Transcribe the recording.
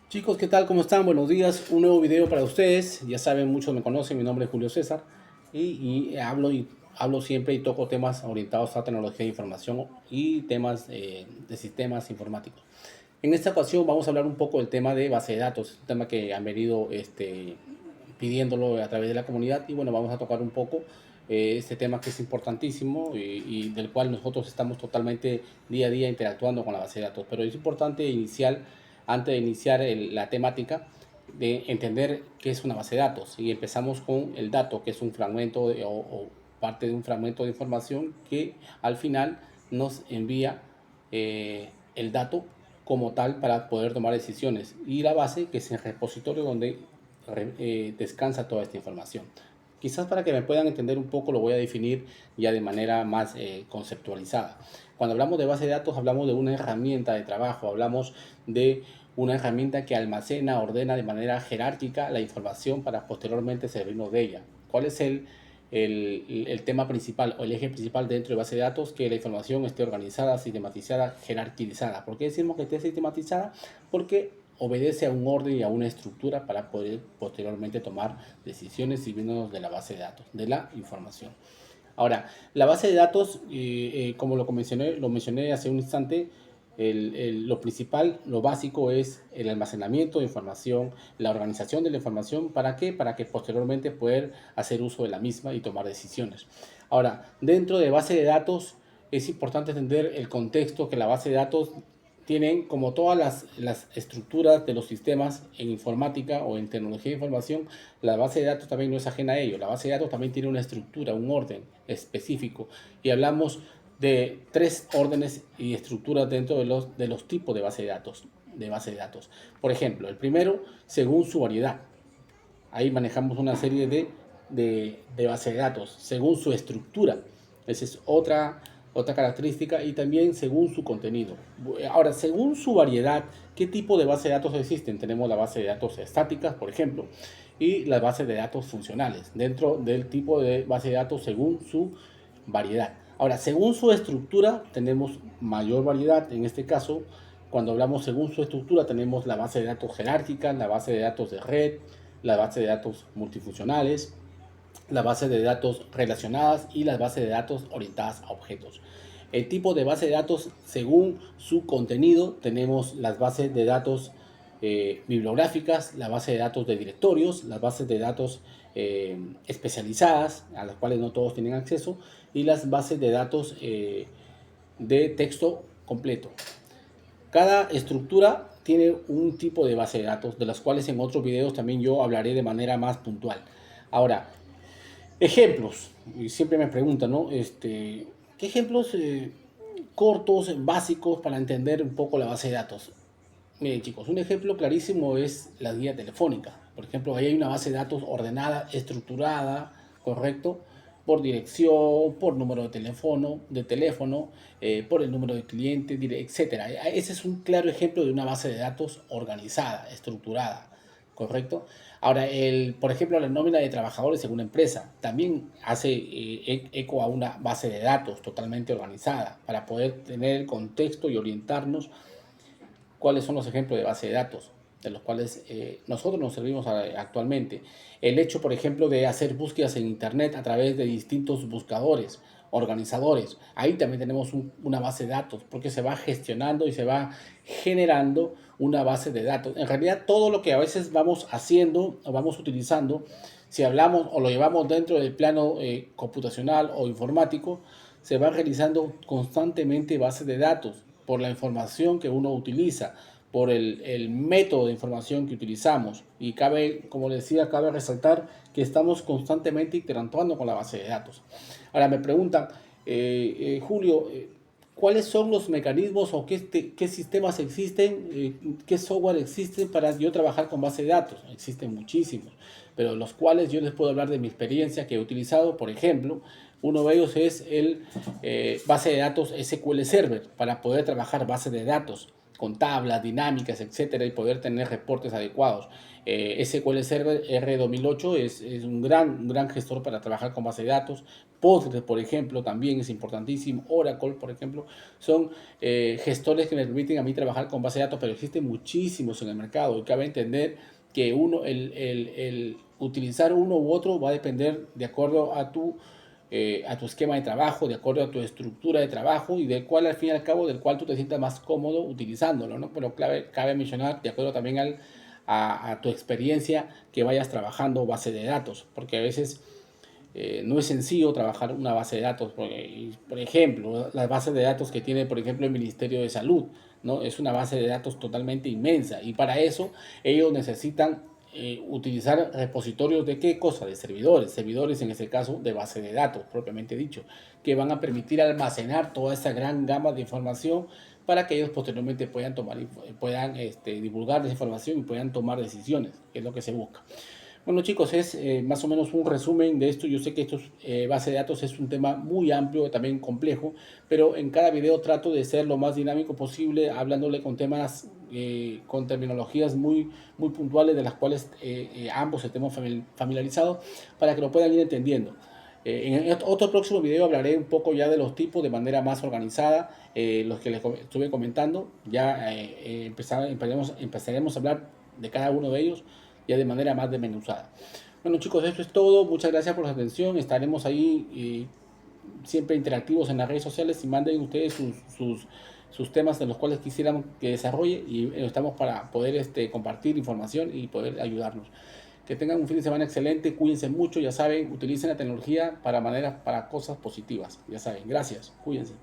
Chicos, ¿qué tal? ¿Cómo están? Buenos días. Un nuevo video para ustedes. Ya saben, muchos me conocen. Mi nombre es Julio César y hablo siempre y toco temas orientados a tecnología de información y temas de sistemas informáticos. En esta ocasión vamos a hablar un poco del tema de base de datos, un tema que han venido pidiéndolo a través de la comunidad y bueno, vamos a tocar un poco este tema que es importantísimo y del cual nosotros estamos totalmente día a día interactuando con la base de datos. Pero es importante antes de iniciar la temática, de entender qué es una base de datos. Y empezamos con el dato, que es un fragmento o parte de un fragmento de información que al final nos envía el dato como tal para poder tomar decisiones. Y la base, que es el repositorio donde descansa toda esta información. Quizás para que me puedan entender un poco lo voy a definir ya de manera más conceptualizada. Cuando hablamos de base de datos hablamos de una herramienta de trabajo, hablamos de una herramienta que almacena, ordena de manera jerárquica la información para posteriormente servirnos de ella. ¿Cuál es el tema principal o el eje principal dentro de base de datos? Que la información esté organizada, sistematizada, jerarquizada. ¿Por qué decimos que esté sistematizada? Porque obedece a un orden y a una estructura para poder posteriormente tomar decisiones sirviéndonos de la base de datos, de la información. Ahora, la base de datos, como lo mencioné hace un instante, lo principal, lo básico es el almacenamiento de información, la organización de la información. ¿Para qué? Para que posteriormente poder hacer uso de la misma y tomar decisiones. Ahora, dentro de base de datos es importante entender el contexto que la base de datos tienen, como todas las estructuras de los sistemas en informática o en tecnología de información. La base de datos también no es ajena a ello. La base de datos también tiene una estructura, un orden específico. Y hablamos de tres órdenes y estructuras dentro de los tipos de base de datos. Por ejemplo, el primero, según su variedad. Ahí manejamos una serie de base de datos, según su estructura. Esa es otra característica, y también según su contenido. Ahora, según su variedad, ¿qué tipo de base de datos existen? Tenemos la base de datos estáticas, por ejemplo, y las bases de datos funcionales, dentro del tipo de base de datos según su variedad. Ahora, según su estructura, tenemos mayor variedad. En este caso, cuando hablamos según su estructura, tenemos la base de datos jerárquica, la base de datos de red, la base de datos multifuncionales, la base de datos relacionadas y las bases de datos orientadas a objetos. El tipo de base de datos según su contenido, tenemos las bases de datos bibliográficas, la base de datos de directorios, las bases de datos especializadas, a las cuales no todos tienen acceso, y las bases de datos de texto completo. Cada estructura tiene un tipo de base de datos, de las cuales en otros videos también yo hablaré de manera más puntual. Ahora, ejemplos. Y siempre me preguntan, ¿no? ¿Qué ejemplos cortos, básicos, para entender un poco la base de datos? Miren, chicos, un ejemplo clarísimo es la guía telefónica. Por ejemplo, ahí hay una base de datos ordenada, estructurada, ¿correcto? Por dirección, por número de teléfono, por el número de cliente, etcétera. Ese es un claro ejemplo de una base de datos organizada, estructurada, ¿correcto? Ahora, por ejemplo, la nómina de trabajadores en una empresa también hace eco a una base de datos totalmente organizada para poder tener el contexto y orientarnos cuáles son los ejemplos de base de datos de los cuales nosotros nos servimos actualmente. El hecho, por ejemplo, de hacer búsquedas en Internet a través de distintos buscadores, organizadores. Ahí también tenemos una base de datos, porque se va gestionando y se va generando una base de datos. En realidad, todo lo que a veces vamos haciendo o vamos utilizando, si hablamos o lo llevamos dentro del plano computacional o informático, se va realizando constantemente bases de datos por la información que uno utiliza, por el método de información que utilizamos. Y cabe, como les decía, cabe resaltar que estamos constantemente interactuando con la base de datos. Ahora me preguntan, Julio, ¿cuáles son los mecanismos o qué sistemas existen, qué software existen para yo trabajar con base de datos? Existen muchísimos, pero los cuales yo les puedo hablar de mi experiencia que he utilizado. Por ejemplo, uno de ellos es el base de datos SQL Server para poder trabajar base de datos. con tablas, dinámicas, etcétera, y poder tener reportes adecuados. SQL Server R2008 es un gran gestor para trabajar con base de datos. Postgres, por ejemplo, también es importantísimo. Oracle, por ejemplo, son gestores que me permiten a mí trabajar con base de datos, pero existen muchísimos en el mercado y cabe entender que el utilizar uno u otro va a depender de acuerdo a tu esquema de trabajo, de acuerdo a tu estructura de trabajo y del cual al fin y al cabo del cual tú te sientas más cómodo utilizándolo, ¿no? Pero cabe mencionar de acuerdo también a tu experiencia que vayas trabajando base de datos, porque a veces no es sencillo trabajar una base de datos. Por ejemplo, las bases de datos que tiene, por ejemplo, el Ministerio de Salud, ¿no? Es una base de datos totalmente inmensa y para eso ellos necesitan utilizar repositorios de qué cosa, de servidores en este caso de base de datos propiamente dicho, que van a permitir almacenar toda esa gran gama de información para que ellos posteriormente puedan divulgar esa información y puedan tomar decisiones, que es lo que se busca. Bueno chicos, es más o menos un resumen de esto. Yo sé que esto base de datos es un tema muy amplio, también complejo, pero en cada video trato de ser lo más dinámico posible, hablándole con temas, con terminologías muy puntuales de las cuales ambos estemos familiarizados para que lo puedan ir entendiendo. En otro próximo video hablaré un poco ya de los tipos de manera más organizada, los que les estuve comentando. Ya empezaremos a hablar de cada uno de ellos ya de manera más desmenuzada. Bueno chicos, eso es todo. Muchas gracias por su atención. Estaremos ahí siempre interactivos en las redes sociales y manden ustedes sus temas de los cuales quisieran que desarrolle y estamos para poder compartir información y poder ayudarnos. Que tengan un fin de semana excelente, cuídense mucho, ya saben, utilicen la tecnología para cosas positivas, ya saben. Gracias, cuídense.